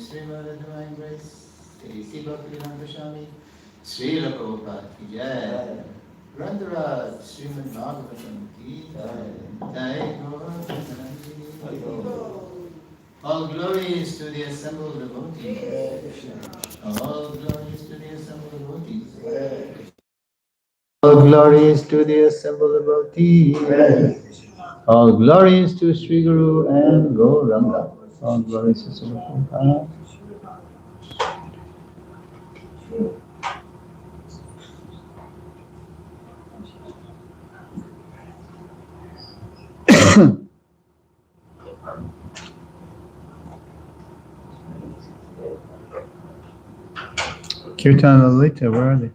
Srimad Divine Grace, Sri Bhaktivedanta Swami, Srila Prabhupada ki jai. Randaraj, Srimad Bhagavatam ki jai. Jai Gaur. All glories to the assembled devotees. All glories to the assembled devotees. All glories to the assembled devotees. All glories to Sri Guru and Gauranga. All glories to Sri Prabhupada. Kirtan Lalita, where are they?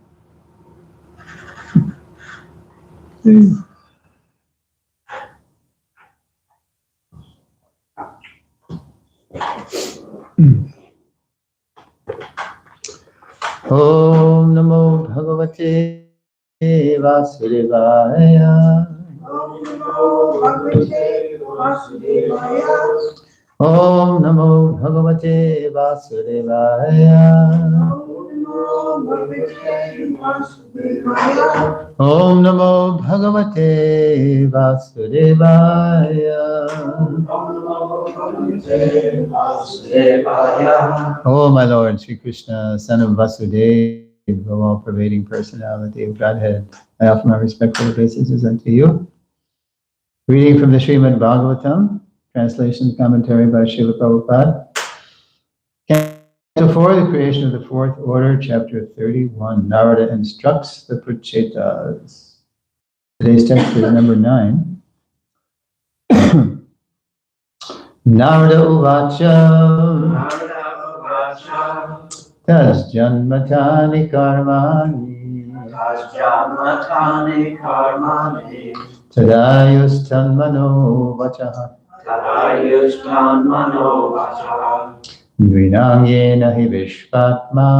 Om Namo Bhagavate Vasudevaya. Om Namo Bhagavate Vasudevaya. Om Namo Bhagavate Vasudevaya. Om Namo Bhagavate Vasudevaya. Oh, my Lord, Sri Krishna, son of Vasudeva, the all-pervading personality of Godhead, I offer my respectful obeisances unto you. Reading from the Srimad Bhagavatam, translation and commentary by Srila Prabhupada. Canto 4, the creation of the fourth order, chapter 31. Narada instructs the Prachetas. Today's text is number 9. Narada Uvacha Tas Janmatani Karmani Tadayustan Mano Vachaha Nrinamyena hi Vishvatma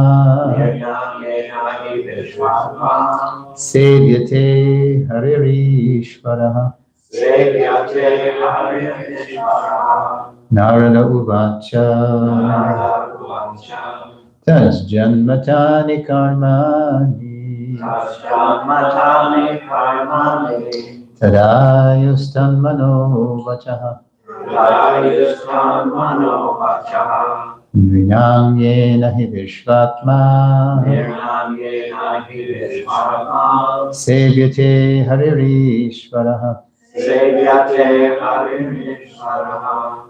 Sevyate Haririshvaraha Narada Uvacha Tas Janmatani Karmani Tadayustan Mano Vachaha Nrinam yena hi vishvatma sevyate haririshvaraha.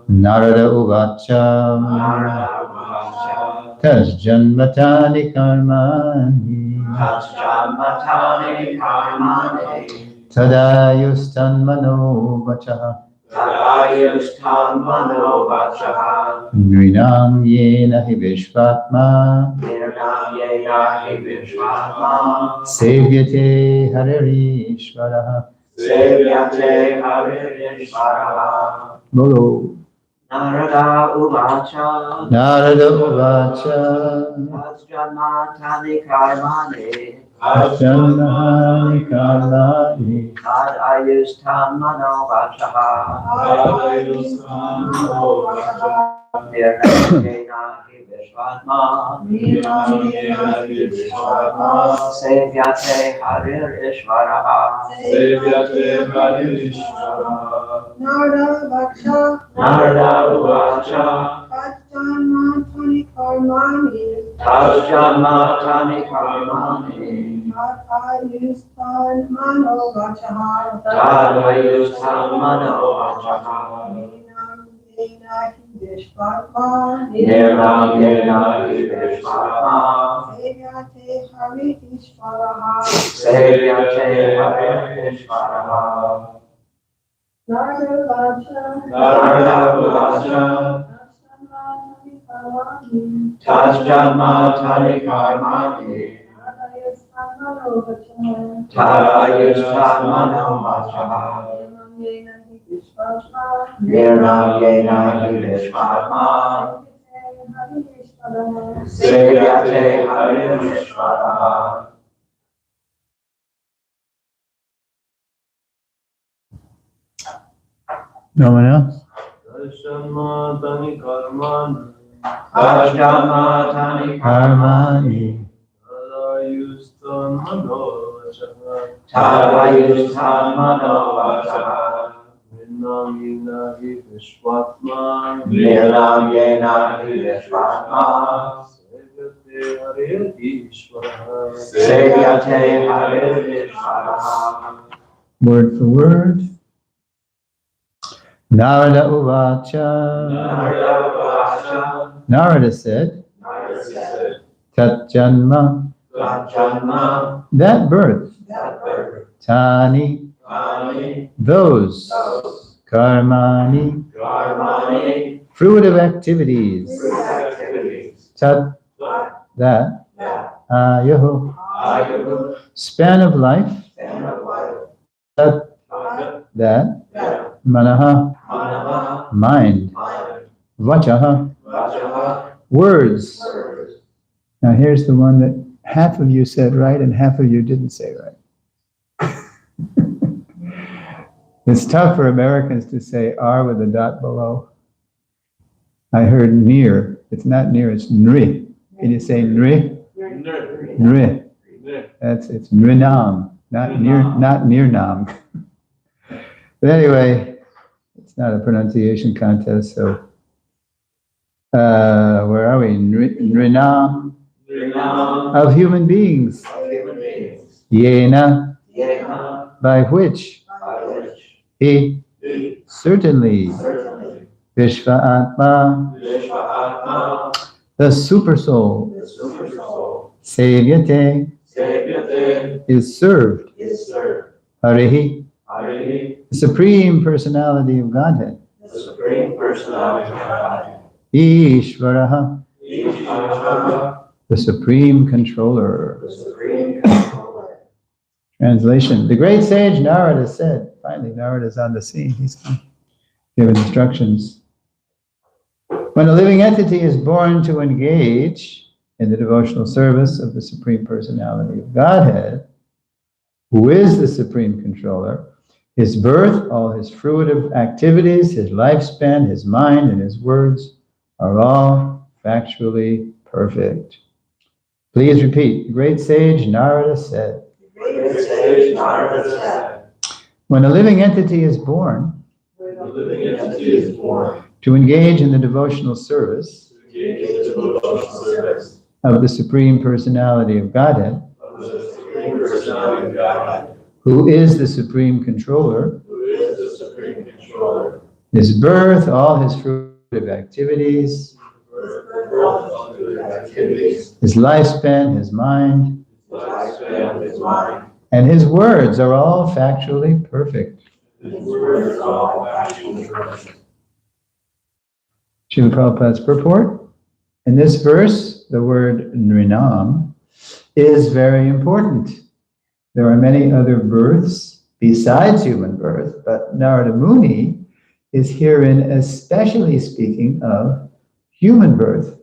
Narada uvacha tas janmatani karmani tadayustan mano vachaha. Nrinam yena hi vishvatma sevyate haririshvaraha. Bolo. Narada Uvacha Narada uvacha Janmatani Karmani Janmahani karmani Tad Ayustan Mano Vachaha Nirnayena Vishvatma Sevyate Harir Ishvaraha Narada Uvacha Janmatani Karmani Ayustan Mano Vachaha Tad Ayustan Mano Vachaha Nirnam Yena Vishvatma Sevyate Harir Ishvaraha Narada Uvacha Janmatani Karmani Tad Mano Vachaha Nirnam Yena Vishvatma Sevyate Harir Ishvaraha No one else? Janmatani Karmani Karmani Tad Ayustan Mano Vachaha Nirnam Yena Vishvatma Sevyate Harir Ishvaraha Word for word. Narada uvacha. Narada said, Tat janma, that birth, tani, those, karmani, fruitive activities, tat, that, ayahu, span of life, tat, that, manaha, mind, vachaha, words. Now here's the one that half of you said right and half of you didn't say right. It's tough for Americans to say R with a dot below. I heard near. It's not near, it's nri. Can you say nri? Nri. It's nrinam, not near nam. But anyway, it's not a pronunciation contest, so where are we? Nrinam of human beings. Yena, by which? He, certainly. Vishva Atma, the super soul. Sevyate, is served. Harihi, the supreme personality of Godhead. Ishvaraha, the supreme controller. Translation. The great sage Narada said, finally Narada's on the scene, he's given instructions. When a living entity is born to engage in the devotional service of the Supreme Personality of Godhead, who is the Supreme Controller, his birth, all his fruitive activities, his lifespan, his mind, and his words are all factually perfect. Please repeat. The great sage Narada said, when a living entity is born, to engage in the devotional service devotional service of the Supreme Personality of Godhead, of the Supreme Personality of Godhead, who is the Supreme Controller, who is the Supreme Controller, his birth, all his fruitive activities, all good activities, his lifespan, his mind, his lifespan, his mind, and his words are all factually perfect. his words are all factually perfect. Srila Prabhupada's purport. In this verse, the word Nrinam is very important. There are many other births besides human birth, but Narada Muni is herein especially speaking of human birth.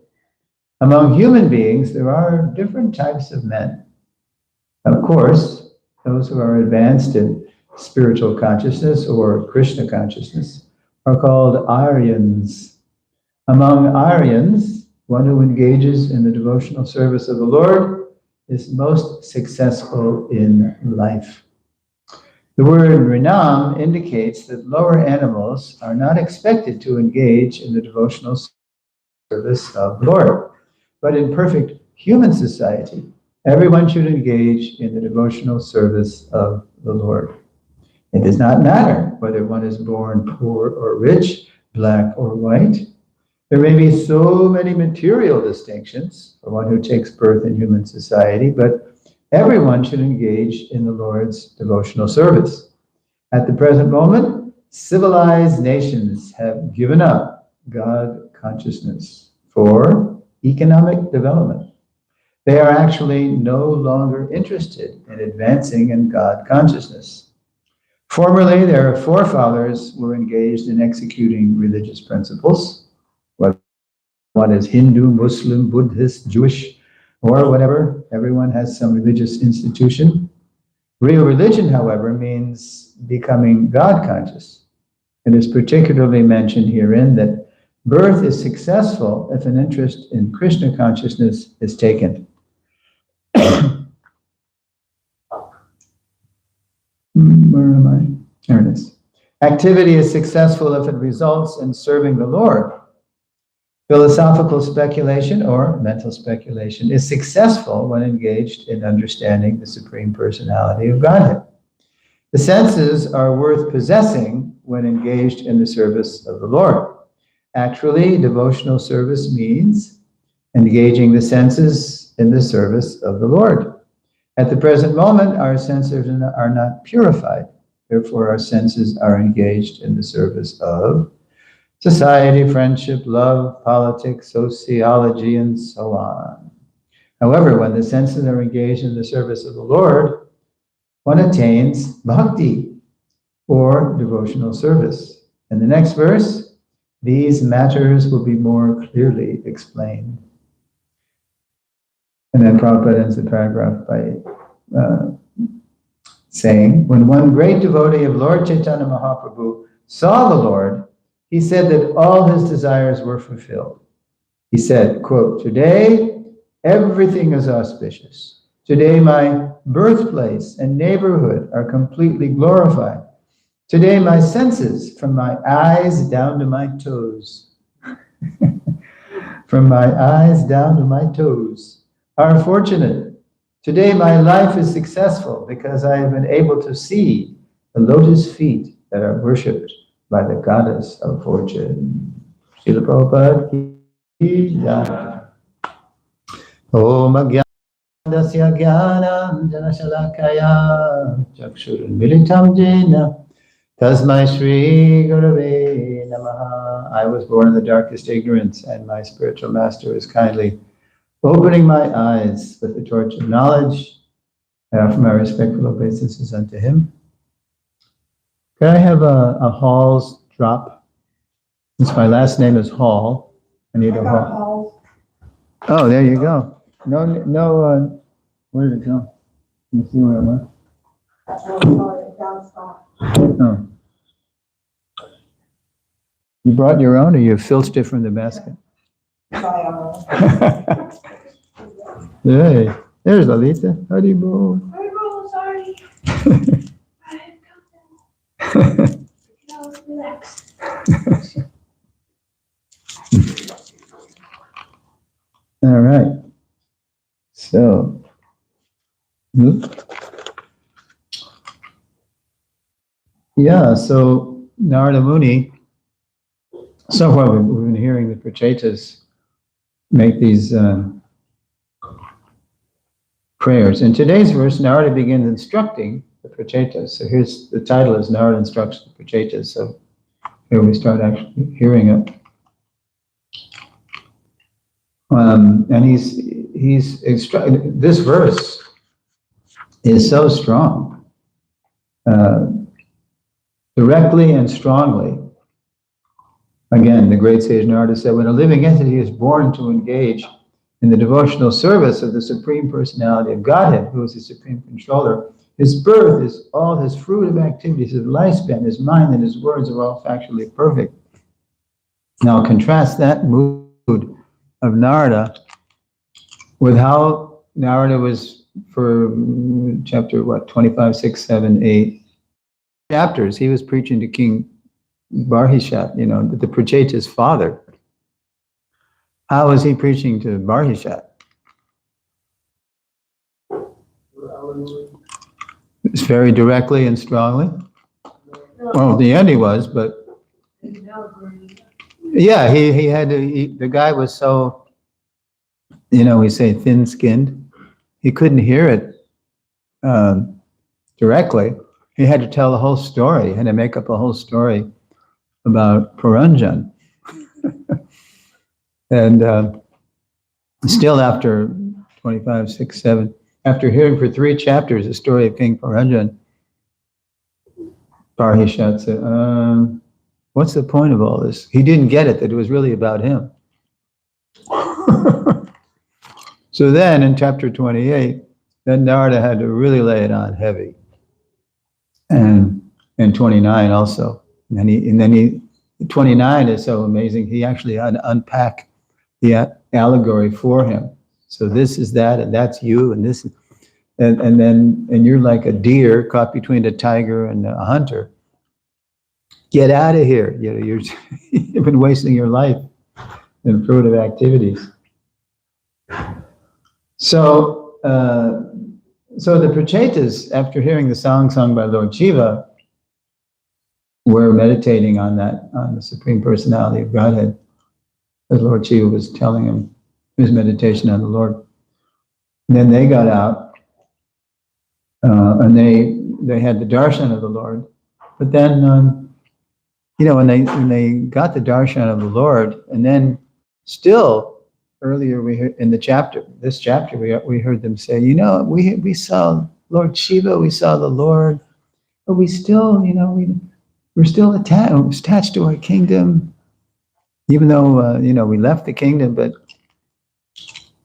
Among human beings, there are different types of men. Of course, those who are advanced in spiritual consciousness or Krishna consciousness are called Aryans. Among Aryans, one who engages in the devotional service of the Lord is most successful in life. The word Rinam indicates that lower animals are not expected to engage in the devotional service of the Lord. But in perfect human society, everyone should engage in the devotional service of the Lord. It does not matter whether one is born poor or rich, black or white. There may be so many material distinctions for one who takes birth in human society, but everyone should engage in the Lord's devotional service. At the present moment, civilized nations have given up God consciousness for economic development. They are actually no longer interested in advancing in God consciousness. Formerly, their forefathers were engaged in executing religious principles, whether one is Hindu, Muslim, Buddhist, Jewish, or whatever. Everyone has some religious institution. Real religion, however, means becoming God conscious. It is particularly mentioned herein that birth is successful if an interest in Krishna consciousness is taken. Where am I? There it is. Activity is successful if it results in serving the Lord. Philosophical speculation or mental speculation is successful when engaged in understanding the Supreme Personality of Godhead. The senses are worth possessing when engaged in the service of the Lord. Actually, devotional service means engaging the senses in the service of the Lord. At the present moment, our senses are not purified. Therefore, our senses are engaged in the service of society, friendship, love, politics, sociology, and so on. However, when the senses are engaged in the service of the Lord, one attains bhakti, or devotional service. In the next verse, these matters will be more clearly explained. And then Prabhupada ends the paragraph by saying, when one great devotee of Lord Chaitanya Mahaprabhu saw the Lord, he said that all his desires were fulfilled. He said, quote, "Today, everything is auspicious. Today, my birthplace and neighborhood are completely glorified. Today, my senses, from my eyes down to my toes, from my eyes down to my toes, are fortunate. Today, my life is successful because I have been able to see the lotus feet that are worshipped by the goddess of fortune." Srila Prabhupada ki jai. Om Ajnanasya Jnananjana Shalakaya Chakshurunmilitam Jena Tasmai Shri Gurave Namaha. I was born in the darkest ignorance, and my spiritual master is kindly opening my eyes with the torch of knowledge. I offer my respectful obeisances unto him. Can I have a Hall's drop? Since my last name is Hall, I need a Hall. Oh, there you go. No, where did it go? Can you see where it went? Oh. You brought your own, or you filched it from the basket? Hey, there's Lalita. Haribol. Haribol, sorry. Relax. All right. So, yeah, so Narada Muni, so far we've been hearing the Prachetas make these prayers. In today's verse, Narada begins instructing the Prachetas. So here's the title is Narada Instructs the Prachetas. So here we start actually hearing it. And he's this verse is so strong, directly and strongly. Again, the great sage Narada said, when a living entity is born to engage in the devotional service of the Supreme Personality of Godhead, who is the Supreme Controller, his birth is all his fruitive activities, his lifespan, his mind, and his words are all factually perfect. Now contrast that mood of Narada with how Narada was for chapter 25, 6, 7, 8 chapters. He was preaching to King Barhishat, the Prachetas' father. How was he preaching to Barhishat? It's very directly and strongly. Well, at the end he was, but yeah, he had to. The guy was so, we say thin-skinned. He couldn't hear it directly. He had to tell the whole story. He had to make up a whole story about Puranjan. And still after 25, 6, 7, after hearing for 3 chapters the story of King Puranjan, Barhishat said, what's the point of all this? He didn't get it, that it was really about him. So then in chapter 28, then Narada had to really lay it on heavy. And 29 also. And then 29 is so amazing, he actually had to unpack the allegory for him. So this is that, and that's you, and this, and you're like a deer caught between a tiger and a hunter. Get out of here! You've been wasting your life in fruitive activities. So the Prachetas, after hearing the song sung by Lord Shiva, were meditating on the Supreme Personality of Godhead. As Lord Shiva was telling him his meditation on the Lord. And then they got out, and they had the darshan of the Lord. But then, when they got the darshan of the Lord, and then still earlier we heard in this chapter we heard them say, we saw Lord Shiva, we saw the Lord, but we still, we're still attached to our kingdom. Even though, we left the kingdom, but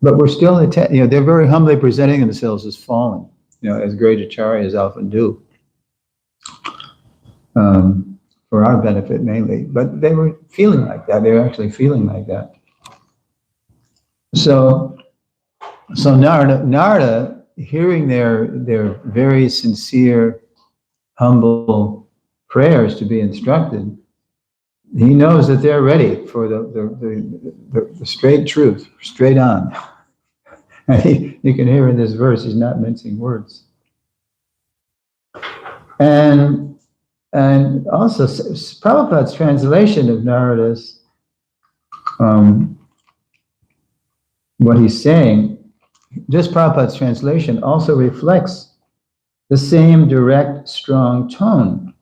we're still, they're very humbly presenting themselves as fallen, as great acharyas often do, for our benefit mainly. But they were feeling like that. They were actually feeling like that. So Narada, hearing their very sincere, humble prayers to be instructed, he knows that they're ready for the straight truth, straight on. And you can hear in this verse, he's not mincing words. And also Prabhupada's translation of Narada's, what he's saying, just Prabhupada's translation also reflects the same direct, strong tone.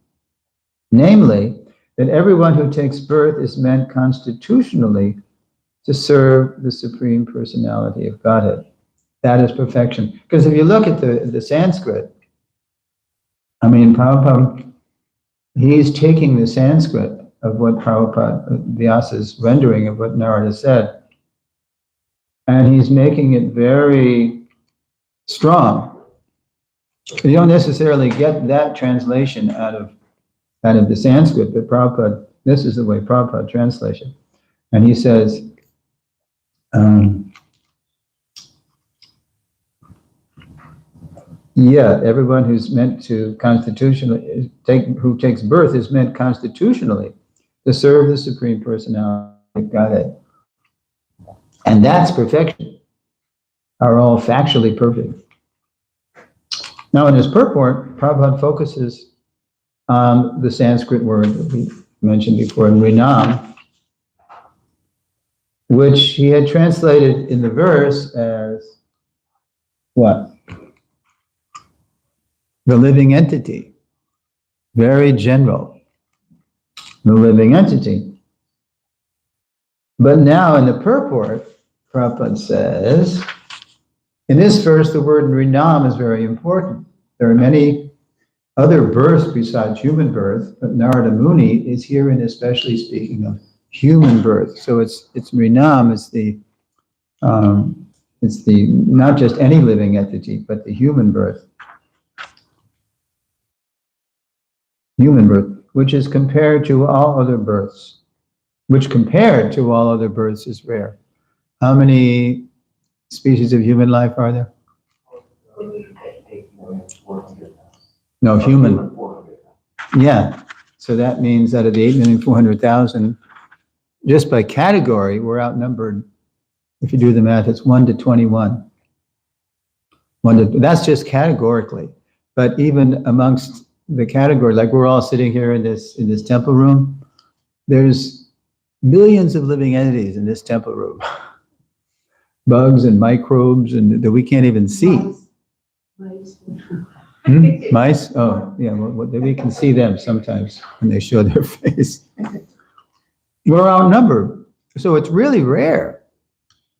Namely, that everyone who takes birth is meant constitutionally to serve the Supreme Personality of Godhead. That is perfection. Because if you look at the Sanskrit, Prabhupada, he's taking the Sanskrit of what Prabhupada, Vyasa's rendering of what Narada said, and he's making it very strong. You don't necessarily get that translation out of the Sanskrit, but Prabhupada, this is the way Prabhupada translates it. And he says, everyone who's meant to constitutionally, who takes birth is meant constitutionally to serve the Supreme Personality of Godhead. And that's perfection, are all factually perfect. Now in his purport, Prabhupada focuses on the Sanskrit word that we mentioned before, Rinam, which he had translated in the verse as what? The living entity. Very general. The living entity. But now in the purport, Prabhupada says, in this verse, the word Rinam is very important. There are many other births besides human birth, but Narada Muni is herein especially speaking of human birth. So it's Rinam, it's the not just any living entity, but the human birth. Human birth, which is compared to all other births, which compared to all other births is rare. How many species of human life are there? No, human. Yeah. So that means out of the 8,400,000, just by category, we're outnumbered. If you do the math, it's 1 to 21. That's just categorically. But even amongst the category, like we're all sitting here in this temple room, there's millions of living entities in this temple room. Bugs and microbes and that we can't even see. Mice? Oh, yeah, well, we can see them sometimes when they show their face. We're outnumbered. So it's really rare.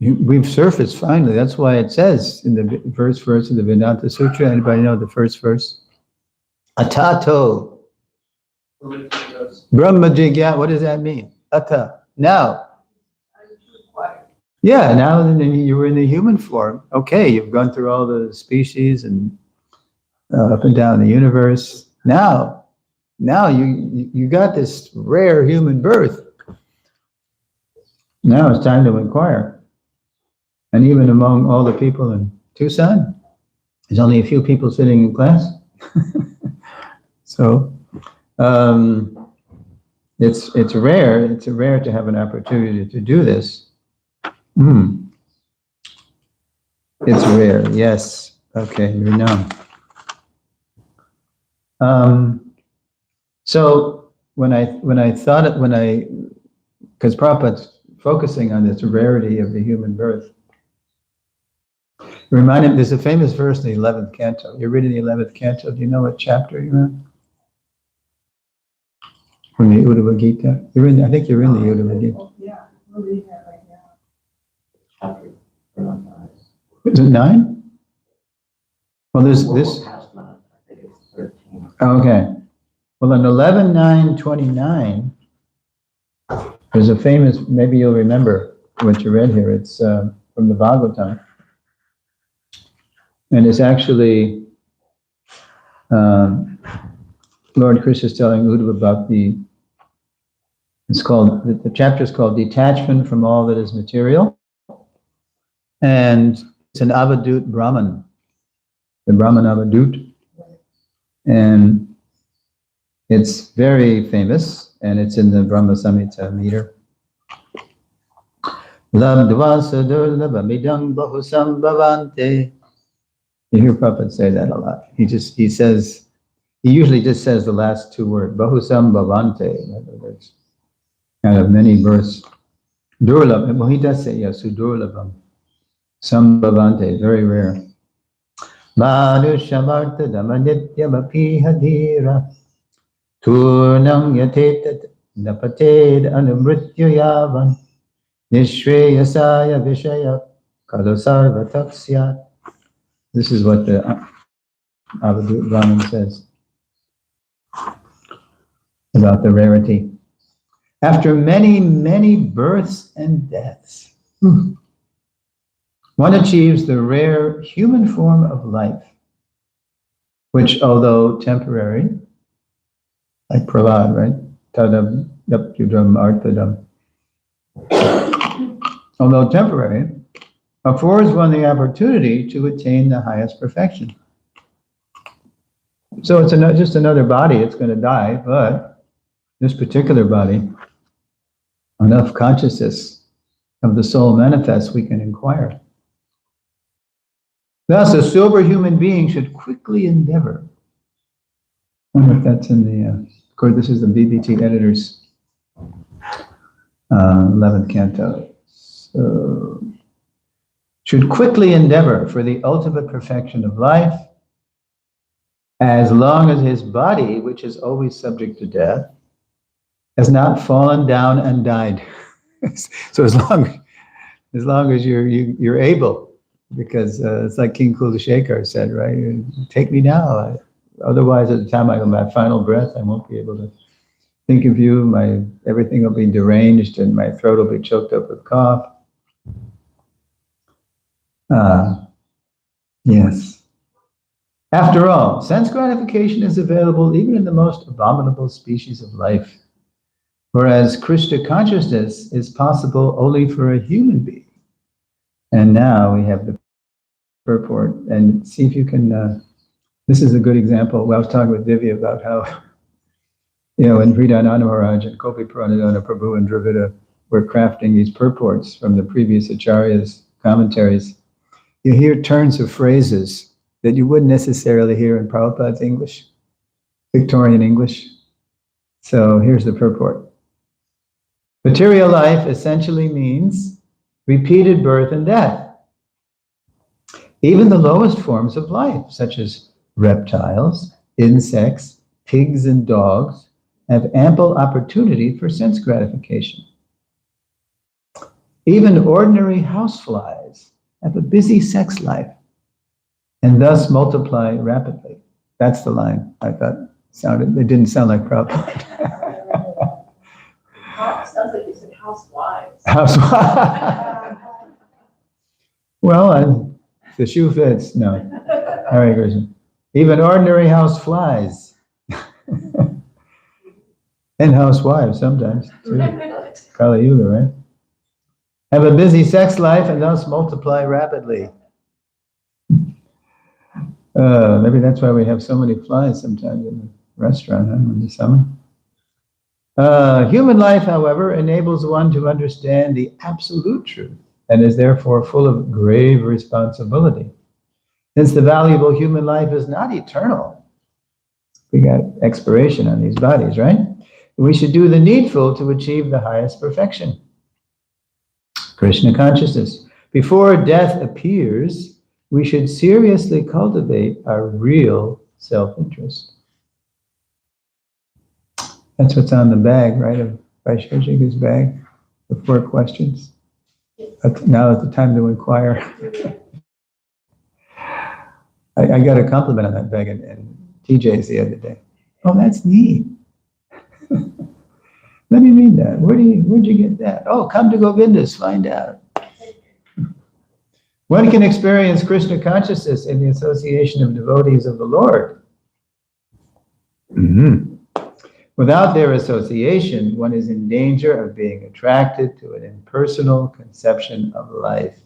We've surfaced finally. That's why it says in the first verse of the Vedanta Sutra, anybody know the first verse? Atato. Brahmajigya, what does that mean? Ata. Now. Yeah, now you were in the human form. Okay, you've gone through all the species and up and down the universe. Now you got this rare human birth. Now it's time to inquire. And even among all the people in Tucson, there's only a few people sitting in class. So it's rare. It's rare to have an opportunity to do this. It's rare. Yes. Okay. You know. So because Prabhupada's focusing on this rarity of the human birth, remind him, there's a famous verse in the 11th canto. You're reading the 11th canto. Do you know what chapter you're in? From the Uddhava Gita. I think you're in the Uddhava Gita. Yeah, we're reading that right now. Is it 9? Well, there's this. Okay. Well, in 11.9.29, there's a famous, maybe you'll remember what you read here. It's from the Bhagavatam. And it's actually Lord Krishna is telling Uddhava about the chapter is called Detachment from All That Is Material. And it's an Avadut Brahman, the Brahman Avadut. And it's very famous, and it's in the Brahma Samhita meter. Labdvasadurlabhamidam bahusambhavante. You hear Prabhupada say that a lot. He usually just says the last two words, bahusambhavante. There's kind of many births. Durlabh, well, he does say, yes, sudurlabham. Sambhavante, very rare. Madhushamartha dhamanithyamapi hadira turnam yatetat napated anumritya yavan nishreyasaya vishaya kalasarvataksya. This is what the Avadut Brahman says about the rarity. After many, many births and deaths, one achieves the rare human form of life, which, although temporary, like Prahlad, right? Tadam yapyudam artadam. Although temporary, affords one the opportunity to attain the highest perfection. So it's just another body, it's going to die, but this particular body, enough consciousness of the soul manifests, we can inquire. Thus, a sober human being should quickly endeavor. I wonder if that's in the, of course, this is the BBT editor's 11th canto. So, should quickly endeavor for the ultimate perfection of life, as long as his body, which is always subject to death, has not fallen down and died. So as long as you're able, because it's like King Kulashekar said, right? Take me now. Otherwise, at the time I have my final breath, I won't be able to think of you. Everything will be deranged, and my throat will be choked up with cough. Yes. After all, sense gratification is available even in the most abominable species of life, whereas Krishna consciousness is possible only for a human being. And now we have the purport, and see if you can, this is a good example. Well, I was talking with Divya about how, when Hridayananda Maharaj and Kopi Pranadana Prabhu and Dravida were crafting these purports from the previous acharyas' commentaries, you hear turns of phrases that you wouldn't necessarily hear in Prabhupada's English, Victorian English. So here's the purport. Material life essentially means repeated birth and death. Even the lowest forms of life, such as reptiles, insects, pigs, and dogs, have ample opportunity for sense gratification. Even ordinary houseflies have a busy sex life and thus multiply rapidly. That's the line I thought it didn't sound like Prabhupada. Sounds like you said housewives. Housewives. Well, the shoe fits. No. Hare Krishna. Even ordinary houseflies. And housewives sometimes, too. Kali Yuga, right? Have a busy sex life and thus multiply rapidly. Maybe that's why we have so many flies sometimes in the restaurant, in the summer. Human life, however, enables one to understand the absolute truth and is therefore full of grave responsibility. Since the valuable human life is not eternal, we got expiration on these bodies, right? We should do the needful to achieve the highest perfection. Krishna consciousness. Before death appears, we should seriously cultivate our real self-interest. That's what's on the bag, right, of Vaisheshika's bag, the 4 questions. Now is the time to inquire. I got a compliment on that bag in TJ's the other day. Oh, that's neat. Let me read that. Where'd you get that? Oh, come to Govinda's, find out. One can experience Krishna consciousness in the association of devotees of the Lord. Mm-hmm. Without their association, one is in danger of being attracted to an impersonal conception of life,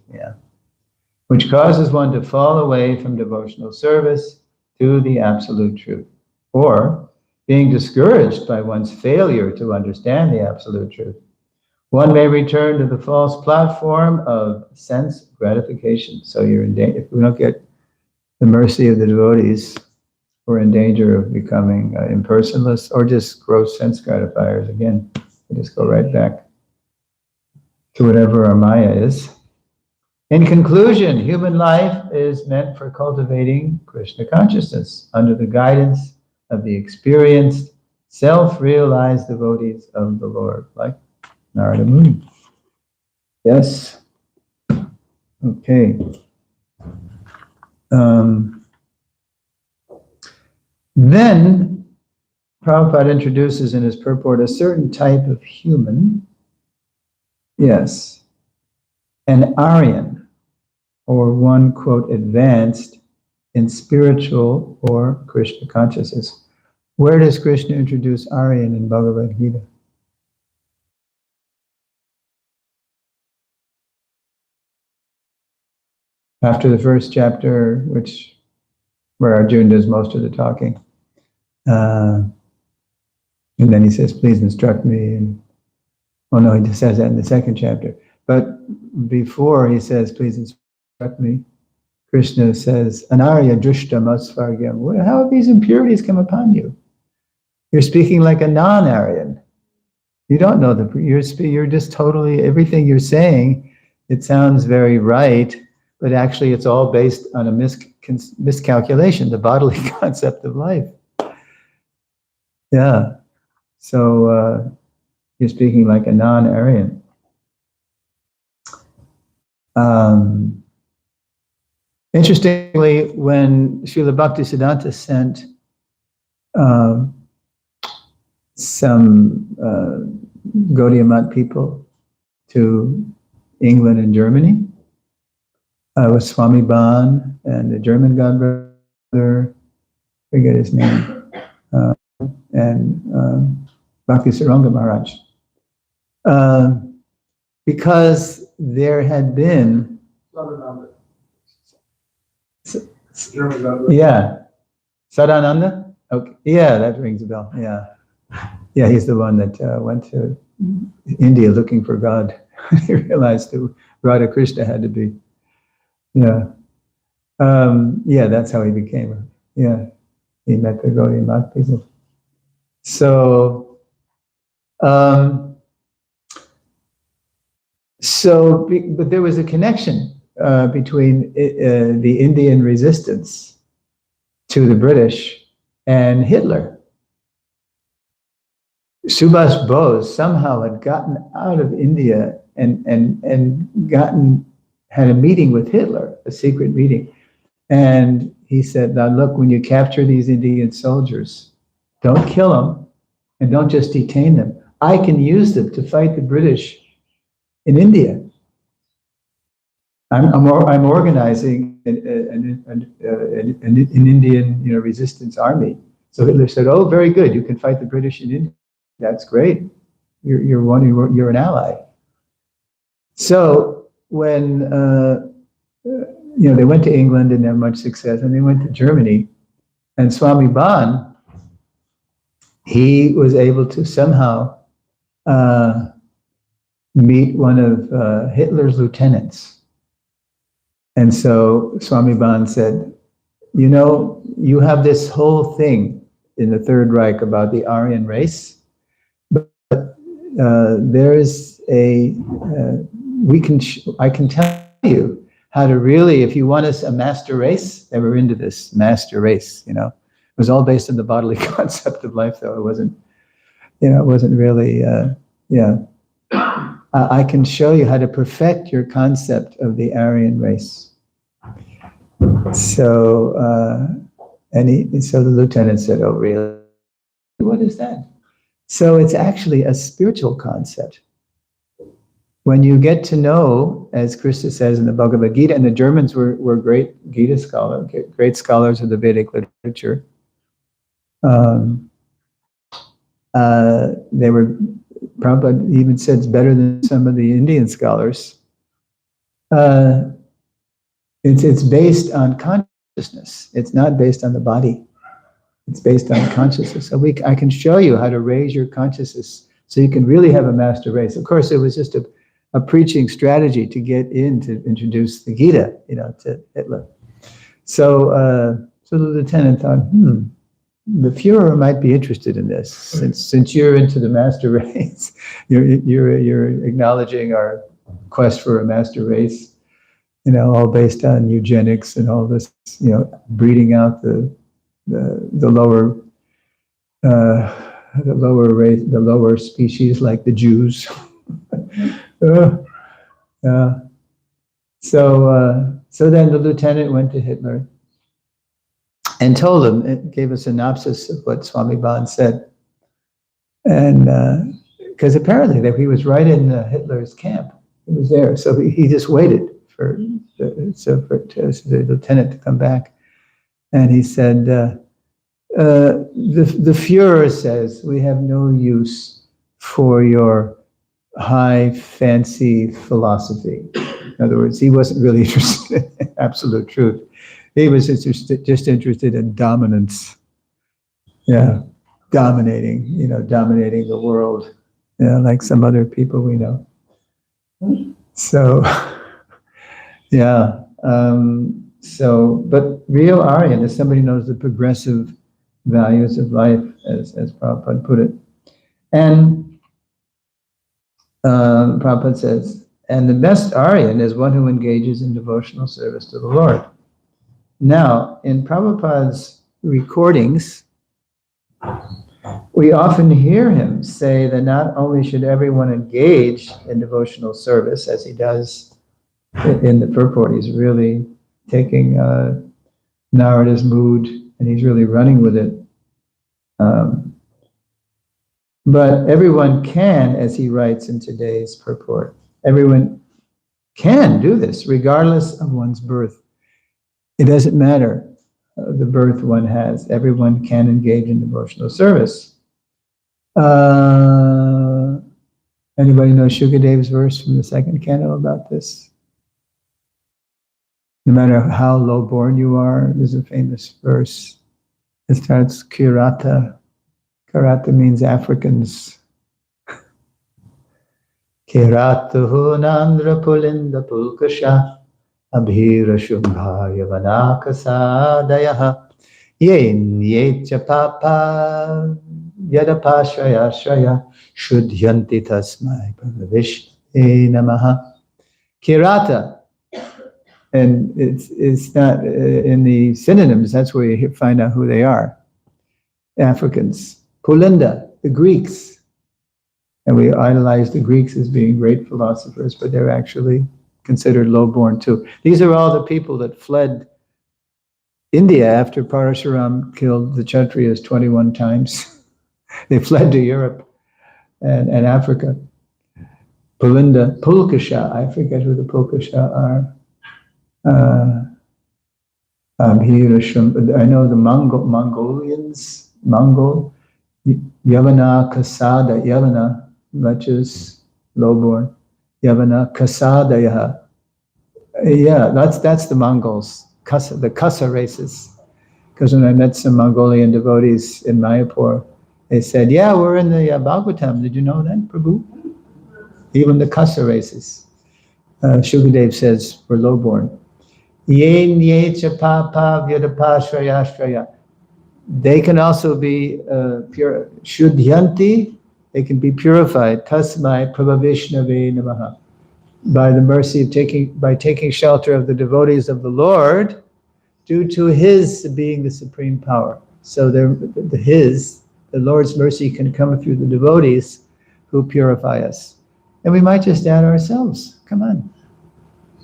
which causes one to fall away from devotional service to the absolute truth, or being discouraged by one's failure to understand the absolute truth. One may return to the false platform of sense gratification. So you're in danger. If we don't get the mercy of the devotees, we're in danger of becoming impersonalists or just gross sense gratifiers. Again, we just go right back to whatever our Maya is. In conclusion, human life is meant for cultivating Krishna consciousness under the guidance of the experienced, self-realized devotees of the Lord, like Narada Muni. Yes. Okay. Then Prabhupada introduces in his purport a certain type of human, yes, an Aryan, or one, quote, advanced in spiritual or Krishna consciousness. Where does Krishna introduce Aryan in Bhagavad Gita? After the first chapter, where Arjuna does most of the talking. And then he says, please instruct me. And, oh no, he just says that in the second chapter. But before he says, please instruct me, Krishna says, Anarya Drushta Matsvargyam. How have these impurities come upon you? You're speaking like a non-Aryan. You don't know you're just totally, everything you're saying, it sounds very right, but actually it's all based on a miscalculation, the bodily concept of life. Yeah. So you're speaking like a non-Aryan. Interestingly, when Srila Bhaktisiddhanta sent some Gaudiya Math people to England and Germany, with Swami Ban and the German godbrother, forget his name, and Bhakti Saranga Maharaj. Because there had been... Yeah. Sadananda? Okay. Yeah, that rings a bell. Yeah. Yeah, he's the one that went to India looking for God. He realized that Radha Krishna had to be. Yeah. Yeah, that's how he became. Yeah. He met the Gaudiya Math people. So, but there was a connection between the Indian resistance to the British and Hitler. Subhas Bose somehow had gotten out of India and had a meeting with Hitler, a secret meeting. And he said, now look, when you capture these Indian soldiers, don't kill them and don't just detain them. I can use them to fight the British in India. I'm organizing an Indian, resistance army. So Hitler said, "Oh, very good. You can fight the British in India. That's great. You're an ally." So when they went to England and had much success, and they went to Germany, and Swami Ban, he was able to somehow meet one of Hitler's lieutenants. And so Swami Ban said, you have this whole thing in the Third Reich about the Aryan race, but there is I can tell you how to really, if you want a master race, they were into this master race, It was all based on the bodily concept of life, though. It wasn't really, I can show you how to perfect your concept of the Aryan race. So, so the lieutenant said, "Oh, really? What is that?" So it's actually a spiritual concept. When you get to know, as Krishna says in the Bhagavad Gita, and the Germans were great Gita scholars, great scholars of the Vedic literature. They were probably even said it's better than some of the Indian scholars. It's based on consciousness. It's not based on the body. It's based on consciousness. So I can show you how to raise your consciousness so you can really have a master race. Of course, it was just a preaching strategy to get in to introduce the Gita, to Hitler. So the lieutenant thought, the Führer might be interested in this, since you're into the master race. You're acknowledging our quest for a master race. All based on eugenics and all this, breeding out the lower race, the lower species like the Jews. So then the lieutenant went to Hitler and told him, it gave a synopsis of what Swami Ban said, and because apparently that he was right in Hitler's camp, he was there, so he just waited for the lieutenant to come back, and he said, the Führer says we have no use for your high fancy philosophy. In other words, he wasn't really interested in absolute truth. He was just interested in dominance. Yeah, dominating the world. Like some other people we know. So, yeah. But real Aryan is somebody who knows the progressive values of life, as Prabhupada put it. And Prabhupada says, and the best Aryan is one who engages in devotional service to the Lord. Now, in Prabhupada's recordings, we often hear him say that not only should everyone engage in devotional service, as he does in the purport, he's really taking Narada's mood and he's really running with it. But everyone can, as he writes in today's purport, everyone can do this regardless of one's birth. It doesn't matter the birth one has. Everyone can engage in devotional service. Anybody know Shukadev's verse from the second canto about this? No matter how low-born you are, there's a famous verse. It starts Kirata. Kirata means Africans. Kiratuhu nandra pulinda pulkasha abhira shubha yavanakasadaya yen yecha papa yadapashaya shaya shudhyanti tasmai pravishne namaha. Kirata, and it's not in the synonyms, that's where you find out who they are. Africans. Pulinda, the Greeks. And we idolize the Greeks as being great philosophers, but they're actually considered low-born too. These are all the people that fled India after Parashuram killed the Kshatriyas 21 times. They fled to Europe and Africa. Pulinda, Pulkasha, I forget who the Pulkasha are. I know the Mongolians, Yavana Kasada, Yavana, which is low-born. Yavana Kasadaya. Yeah, that's the Mongols, the Kasa races. Because when I met some Mongolian devotees in Mayapur, they said, yeah, we're in the Bhagavatam. Did you know that, Prabhu? Even the Kasa races. Shukadev says, we're low-born. Yen yecha papa vyadapa shraya. They can also be pure. Shudhyanti, they can be purified. Tasmai prabhavishnave namaha. By the mercy of taking shelter of the devotees of the Lord, due to His being the supreme power. So the Lord's mercy can come through the devotees who purify us. And we might just add ourselves. Come on.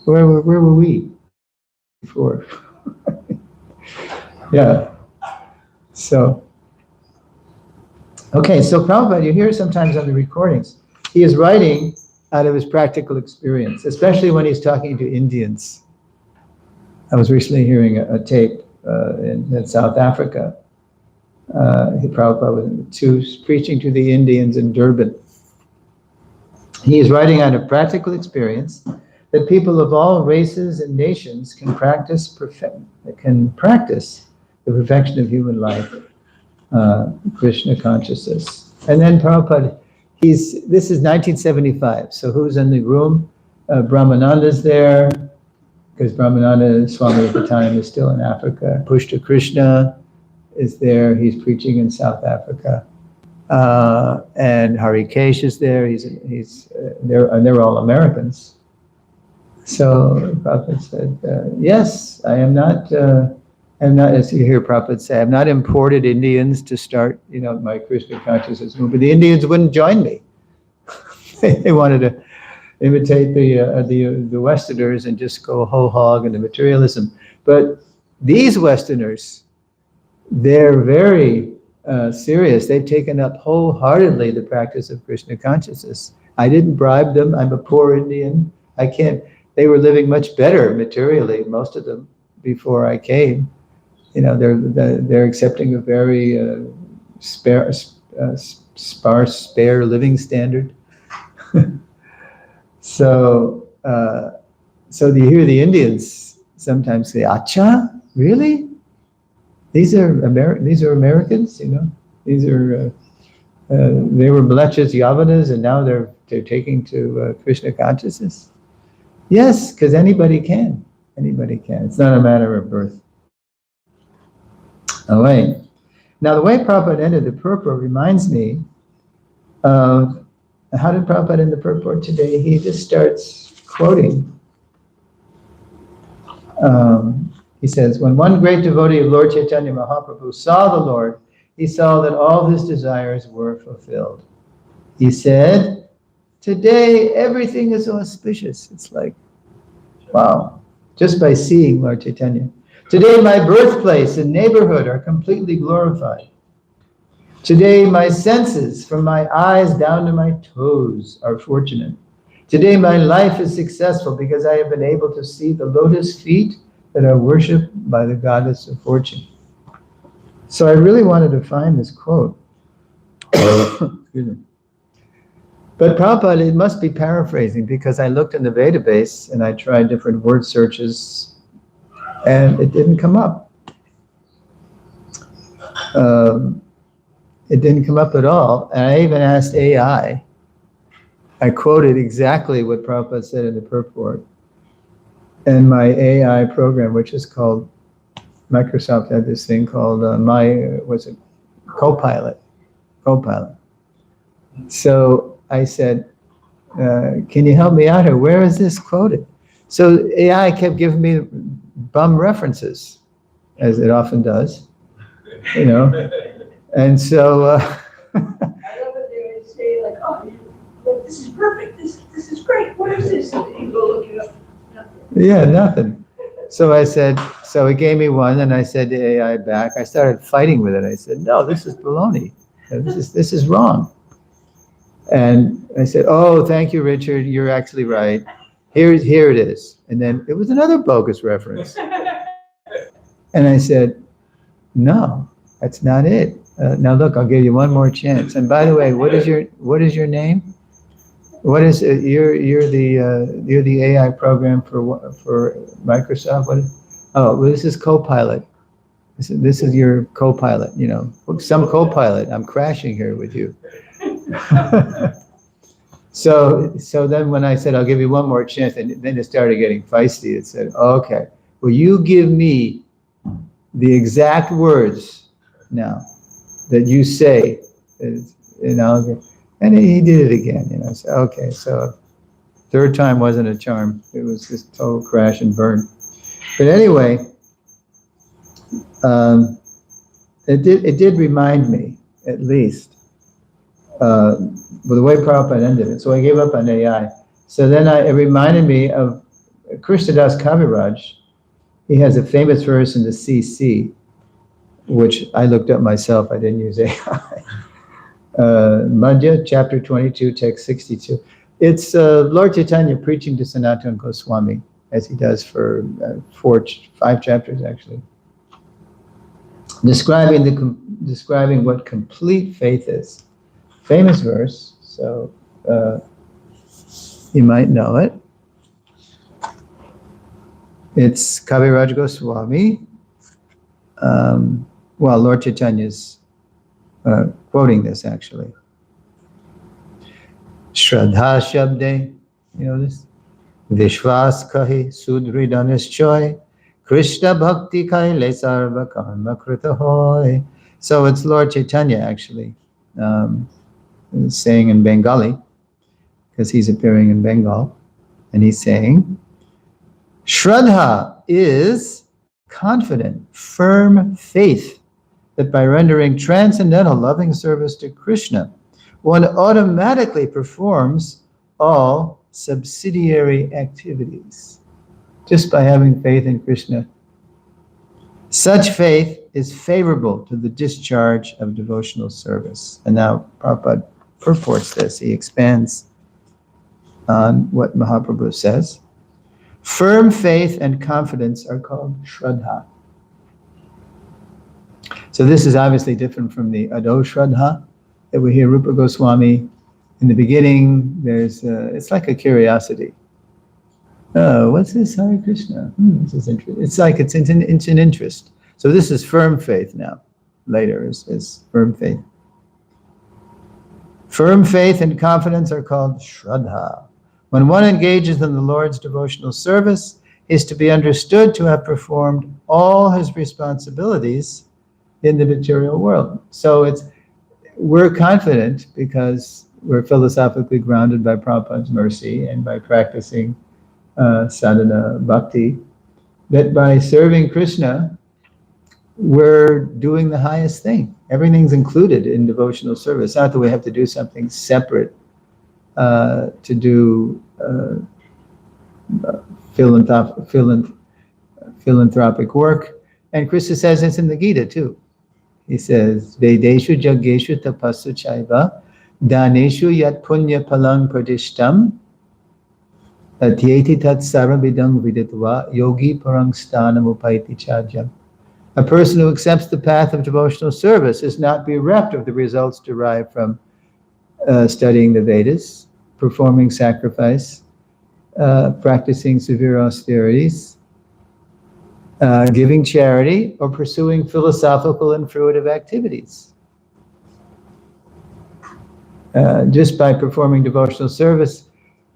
Where were we before? Yeah. So, okay, so Prabhupada, you hear sometimes on the recordings, he is writing out of his practical experience, especially when he's talking to Indians. I was recently hearing a tape in South Africa. Prabhupada was preaching to the Indians in Durban. He is writing out of practical experience that people of all races and nations can practice the perfection of human life, Krishna consciousness. And then Prabhupada, this is 1975, so who's in the room? Brahmananda's there, because Brahmananda Swami at the time is still in Africa. Pushta Krishna is there, he's preaching in South Africa. And Harikesh is there, they're all Americans. So Prabhupada said, yes, I am not, as you hear Prabhupada say, I've not imported Indians to start, my Krishna consciousness movement. The Indians wouldn't join me. They wanted to imitate the Westerners and just go whole hog into materialism. But these Westerners, they're very serious. They've taken up wholeheartedly the practice of Krishna consciousness. I didn't bribe them. I'm a poor Indian. They were living much better materially, most of them, before I came. They're accepting a very sparse, spare living standard. So you hear the Indians sometimes say, "Acha, really? These are Americans, These are they were Mlechas Yavanas, and now they're taking to Krishna consciousness." Yes, because anybody can. Anybody can. It's not a matter of birth. All right. Now, the way Prabhupada ended the purport reminds me of, how did Prabhupada end the purport today? He just starts quoting. He says, when one great devotee of Lord Chaitanya Mahaprabhu saw the Lord, he saw that all his desires were fulfilled. He said, today everything is auspicious. It's like, wow, just by seeing Lord Chaitanya. Today my birthplace and neighborhood are completely glorified. Today my senses, from my eyes down to my toes, are fortunate. Today my life is successful because I have been able to see the lotus feet that are worshipped by the goddess of fortune. So I really wanted to find this quote. Excuse me. But Prabhupada, it must be paraphrasing, because I looked in the database and I tried different word searches and it didn't come up. It didn't come up at all. And I even asked AI. I quoted exactly what Prabhupada said in the purport. And my AI program, which is called, Microsoft had this thing called Copilot. So I said, can you help me out here? Where is this quoted? So AI kept giving me bum references, as it often does, you know. And so I love it. They would say like, oh, this is perfect. This is great. What is this? And you go look it up. Nothing. yeah, nothing. So I said, so it gave me one, and I said to AI back, I started fighting with it. I said, no, this is baloney. This is wrong. And I said, oh, thank you, Richard. You're actually right. Here it is. And then it was another bogus reference. And I said, no, that's not it. Now look, I'll give you one more chance. And by the way, what is your name? What is you're the AI program for Microsoft? Well, this is Copilot. This is your Copilot. You know, some Copilot. I'm crashing here with you. So then when I said I'll give you one more chance, and then it started getting feisty. It said, okay, well, you give me the exact words now that you say, and he did it again, you know. So, okay, so third time wasn't a charm. It was just total crash and burn. But anyway, it did remind me, at least, with the way Prabhupada ended it. So I gave up on AI. So then it reminded me of Krishnadas Kaviraj. He has a famous verse in the CC, which I looked up myself. I didn't use AI. Madhya, chapter 22, text 62. It's Lord Chaitanya preaching to Sanatana Goswami, as he does for 5 chapters, actually. Describing what complete faith is. Famous verse, so you might know it. It's Kaviraj Goswami. Well, Lord Chaitanya's quoting this, actually. Shraddha Shabde, you know this? Vishwas kahi sudridanis choy, Krishna bhakti kaile sarva karma krita hoy. So it's Lord Chaitanya, actually, saying in Bengali, because he's appearing in Bengal, and he's saying, Shraddha is confident, firm faith that by rendering transcendental loving service to Krishna, one automatically performs all subsidiary activities, just by having faith in Krishna. Such faith is favorable to the discharge of devotional service. And now Prabhupada purports this. He expands on what Mahaprabhu says. Firm faith and confidence are called Shraddha. So this is obviously different from the Ado Shraddha that we hear Rupa Goswami. In the beginning, it's like a curiosity. Oh, what's this? Hare Krishna. This is interesting. It's like it's an interest. So this is firm faith now. Later is firm faith. Firm faith and confidence are called Shraddha. When one engages in the Lord's devotional service, he is to be understood to have performed all his responsibilities in the material world. So we're confident because we're philosophically grounded by Prabhupada's mercy and by practicing sadhana bhakti, that by serving Krishna, we're doing the highest thing. Everything's included in devotional service. Not that we have to do something separate to do philanthropic work. And Krishna says it's in the Gita too. He says, Vedeshu Jageshu Tapasu Chaiva Daneshu Yat Punya Palang Pradishtam Atyeti Tat Sarabidang Viditva Yogi Parang Stanam Upaiti Chajam. A person who accepts the path of devotional service is not bereft of the results derived from studying the Vedas, performing sacrifice, practicing severe austerities, giving charity, or pursuing philosophical and fruitive activities. Just by performing devotional service,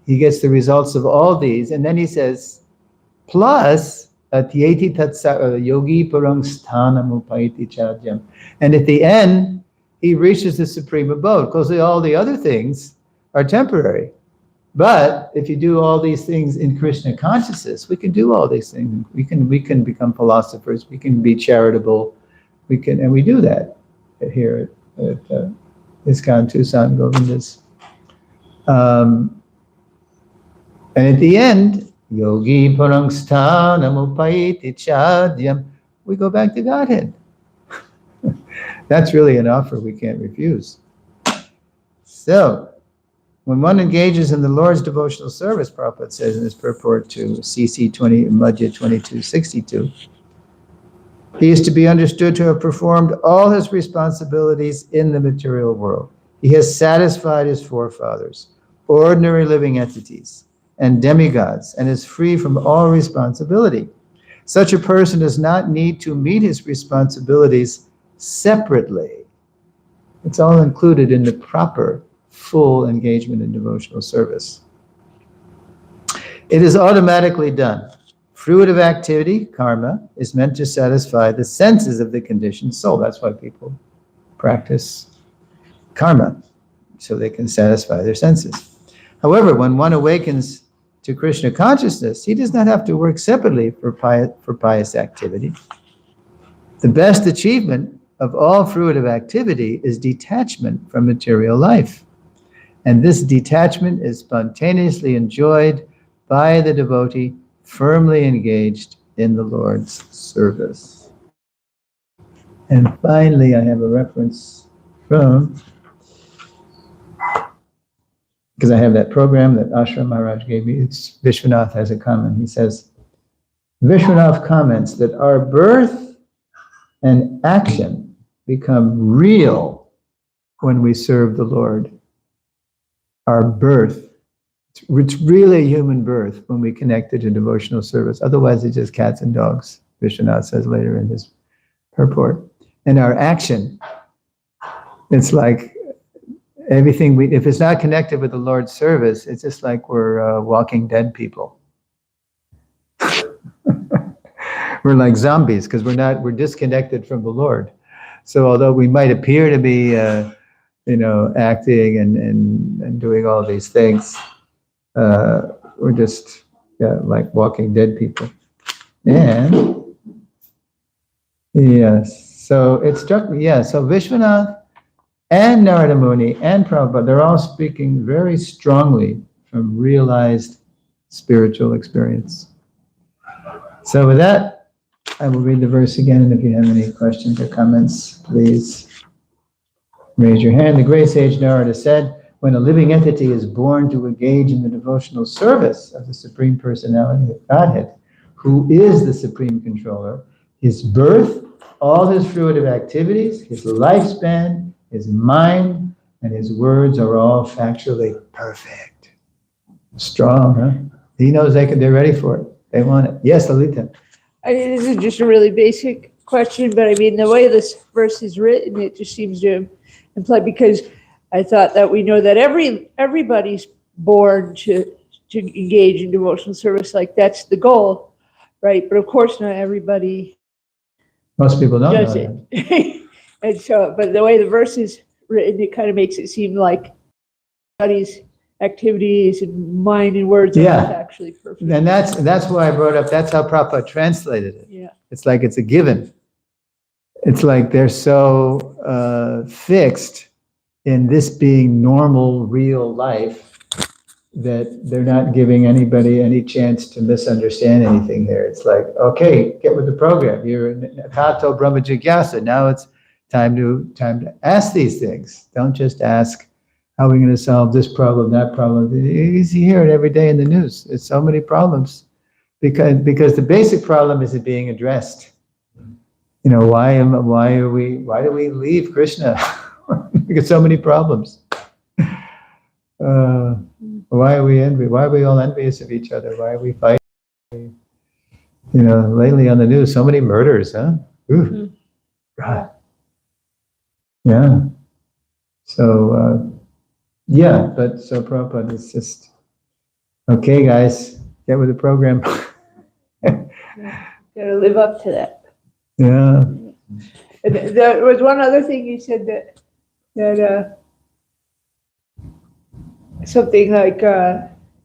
he gets the results of all these. And then he says, plus, Atyeti tatsa yogi parang sthanam upaiti chadyam. And at the end, he reaches the supreme abode, because all the other things are temporary. But if you do all these things in Krishna consciousness, we can do all these things. We can become philosophers. We can be charitable. And we do that here at ISKCON Tucson Govindas. And at the end, Yogi parang sthanam upaiti chadyam, we go back to Godhead. That's really an offer we can't refuse. So, when one engages in the Lord's devotional service, Prabhupada says in his purport to CC 20, Madhya 2262, he is to be understood to have performed all his responsibilities in the material world. He has satisfied his forefathers, ordinary living entities, and demigods, and is free from all responsibility. Such a person does not need to meet his responsibilities separately. It's all included in the proper, full engagement in devotional service. It is automatically done. Fruitive activity, karma, is meant to satisfy the senses of the conditioned soul. That's why people practice karma, so they can satisfy their senses. However, when one awakens to Krishna consciousness, he does not have to work separately for pious activity. The best achievement of all fruitive activity is detachment from material life. And this detachment is spontaneously enjoyed by the devotee firmly engaged in the Lord's service. And finally, I have a reference from, because I have that program that Ashram Maharaj gave me. It's Vishwanath has a comment. He says, Vishwanath comments that our birth and action become real when we serve the Lord. Our birth, it's really a human birth when we connect it to devotional service. Otherwise, it's just cats and dogs, Vishwanath says later in his purport. And our action, it's like everything if it's not connected with the Lord's service, it's just like we're walking dead people. We're like zombies because we're disconnected from the Lord. So although we might appear to be, acting and doing all these things, we're just like walking dead people. And yes, so it struck me. Yeah, so Vishwanath and Narada Muni and Prabhupada, they're all speaking very strongly from realized spiritual experience. So with that, I will read the verse again, and if you have any questions or comments, please raise your hand. The great sage Narada said, when a living entity is born to engage in the devotional service of the Supreme Personality of Godhead, who is the Supreme Controller, his birth, all his fruitive activities, his lifespan, his mind, and his words are all factually perfect. Strong, huh? He knows they're ready for it. They want it. Yes, Lalita. This is just a really basic question, but I mean, the way this verse is written, it just seems to imply, because I thought that we know that everybody's born to to engage in devotional service, like that's the goal, right? But of course, not everybody Most people don't know does that. it. And so, but the way the verse is written, it kind of makes it seem like everybody's activities and mind and words are Yeah. not actually perfect. And that's why I brought up, that's how Prabhupada translated it. Yeah. It's like it's a given. It's like they're so fixed in this being normal, real life that they're not giving anybody any chance to misunderstand anything there. It's like, okay, get with the program. You're in Tato Brahma Jigyasa. Now it's time to ask these things. Don't just ask, how are we going to solve this problem, that problem? You hear it every day in the news. It's so many problems because the basic problem isn't being addressed. You know, why do we leave Krishna? Because so many problems. Why are we envious? Why are we all envious of each other? Why are we fighting? You know, lately on the news, so many murders, huh? Ooh, God. Yeah. So, but so Prabhupada is just, okay, guys, get with the program. Gotta live up to that. Yeah. And there was one other thing you said that something like,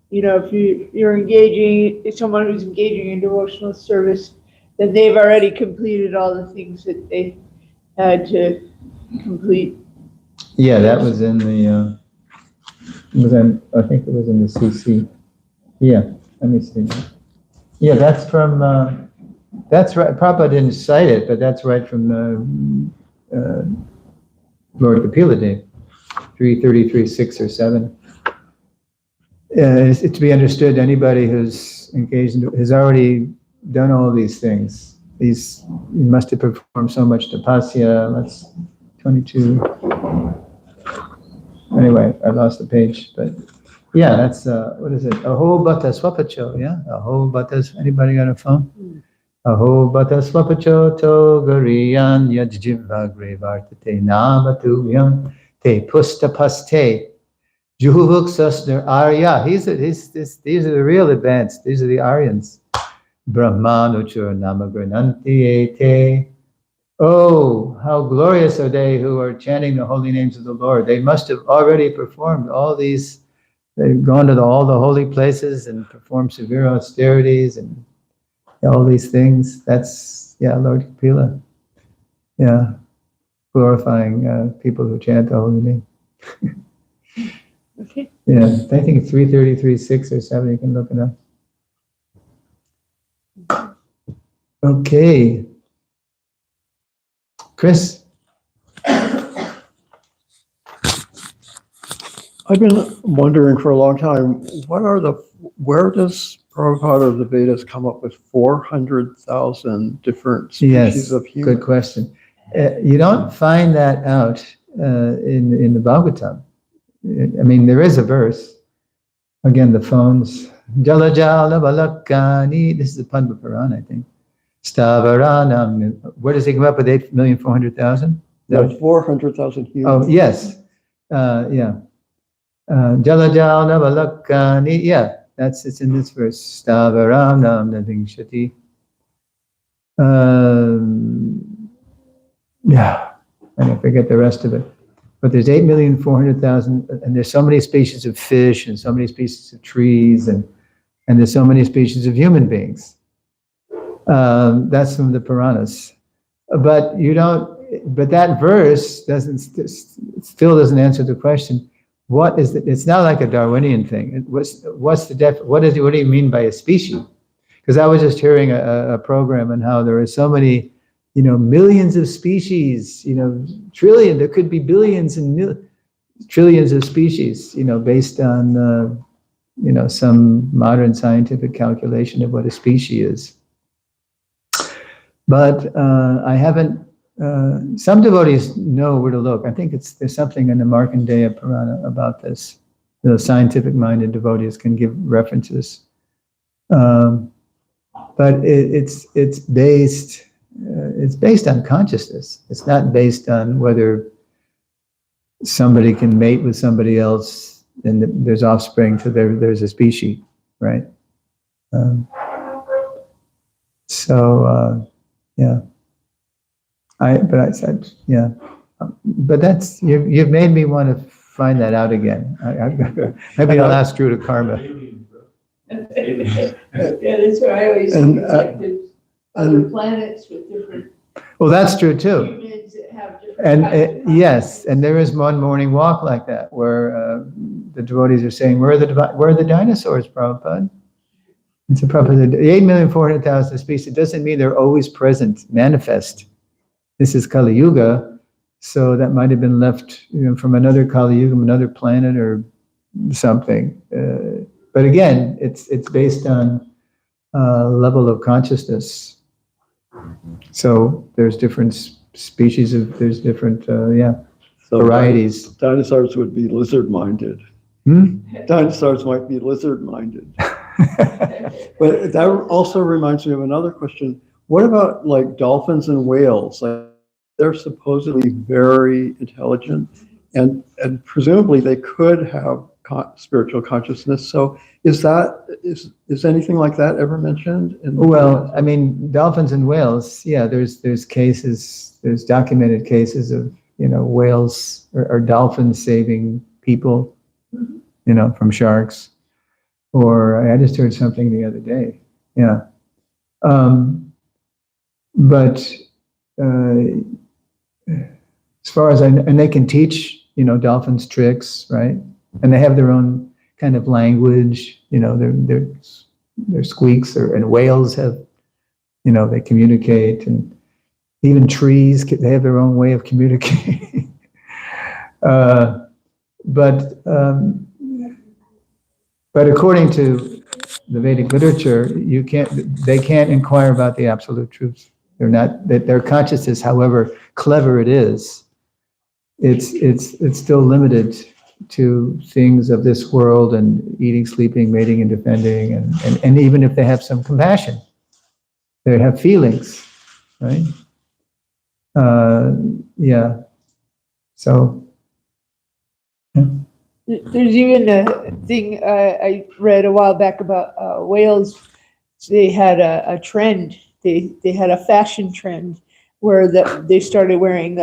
you know, if if someone who's engaging in devotional service, then they've already completed all the things that they had to complete. Yeah, that was in the, I think it was in the CC. Yeah, let me see. Yeah, that's from, that's right. Prabhupada didn't cite it, but that's right from Lord Kapila Dev, 333, 6 or 7. It's to be understood, anybody who's engaged has already done all these things. He must have performed so much tapasya. That's 22. Anyway, I lost the page, but yeah, that's, what is it? Aho bata swapacho, yeah? Aho bata, anybody got a phone? Aho bata swapacho to gariyan yajjivagre vartate namatuyam te pustapaste. Juhuvuksasner Arya. These are the real advanced. These are the Aryans. Brahmanuchur namagrananti ete. Oh, how glorious are they who are chanting the holy names of the Lord. They must have already performed all these. They've gone to all the holy places and performed severe austerities and all these things. That's, Lord Kapila. Yeah, glorifying people who chant the holy name. Okay. Yeah, I think it's 333, 6 or 7. You can look it up. Okay. Chris? I've been wondering for a long time, where does Prabhupada of the Vedas come up with 400,000 different species of human? Good question. You don't find that out in the Bhagavatam. I mean, there is a verse. Again, the phones. Jala jala balakani. This is the Padma Purana, I think. Stavaranam. Where does he come up with 8,400,000? Yeah, 400,000 humans. Oh, yes. Yeah. Jala jala balakani. Yeah, it's in this verse. Stavaranam navingshati. Yeah, and I forget the rest of it. But there's 8,400,000, and there's so many species of fish, and so many species of trees, and there's so many species of human beings. That's from the Puranas. But that verse still doesn't answer the question. What is it? It's not like a Darwinian thing. What do you mean by a species? Because I was just hearing a program on how there are so many, millions of species, trillion, there could be billions and trillions of species, based on, some modern scientific calculation of what a species is. But I haven't, some devotees know where to look. I think there's something in the Markandeya Purana about this. The scientific-minded devotees can give references. But it's based on consciousness. It's not based on whether somebody can mate with somebody else and there's offspring, so there's a species. right? Yeah. I said, yeah. But that's, you've made me want to find that out again. Maybe I'll ask Drew to karma. Yeah, that's what I always And, think, it's like there's other planets with different Well, that's true too. humans that have different And kinds of yes, consciousness. and there is one morning walk like that where the devotees are saying, where are the dinosaurs, Prabhupada? And so Prabhupada said, 8,400,000 species. It doesn't mean they're always present, manifest. This is Kali Yuga, so that might have been left, from another Kali Yuga, another planet or something. But again, it's based on level of consciousness. So there's different species there's different, So varieties. Dinosaurs would be lizard-minded. Dinosaurs might be lizard-minded. But that also reminds me of another question. What about like dolphins and whales? Like, they're supposedly very intelligent, and presumably they could have spiritual consciousness. So is anything like that ever mentioned? Well, I mean, dolphins and whales, yeah, there's cases, there's documented cases of, whales or dolphins saving people, from sharks. Or I just heard something the other day. Yeah. But as far as and they can teach, dolphins tricks, right? And they have their own kind of language, their squeaks, and whales have, they communicate, and even trees, they have their own way of communicating. But according to the Vedic literature, they can't inquire about the absolute truth. They're not, that their consciousness, however clever it is, it's still limited to things of this world and eating, sleeping, mating, and defending, and even if they have some compassion, they have feelings, right? Yeah. So, yeah. There's even a thing I read a while back about whales. They had a trend. They had a fashion trend where they started wearing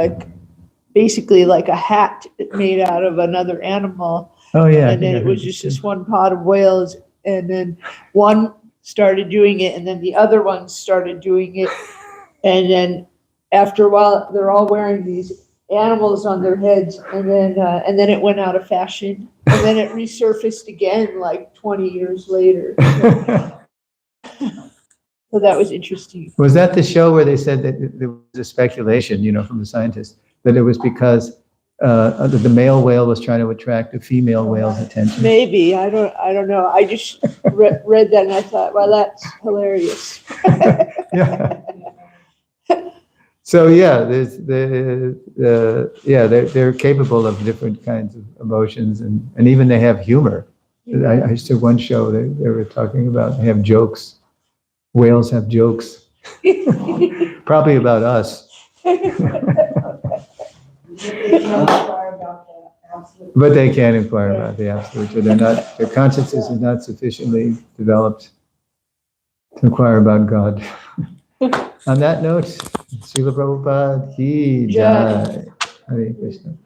basically like a hat made out of another animal. Oh yeah. And then it was just this one pod of whales, and then one started doing it, and then the other one started doing it, and then after a while they're all wearing these animals on their heads, and then it went out of fashion, and then it resurfaced again like 20 years later. So that was interesting. Was that the show where they said that there was a speculation, from the scientists, that it was because the male whale was trying to attract the female whale's attention? Maybe, I don't know. I just read that and I thought, well, that's hilarious. Yeah. So yeah, they're capable of different kinds of emotions, and even they have humor. I saw one show they were talking about, they have jokes. Whales have jokes, probably about us. But they can't inquire about the absolute. So their consciousness is not sufficiently developed to inquire about God. On that note, Srila Prabhupada ki jai. Hare Krishna.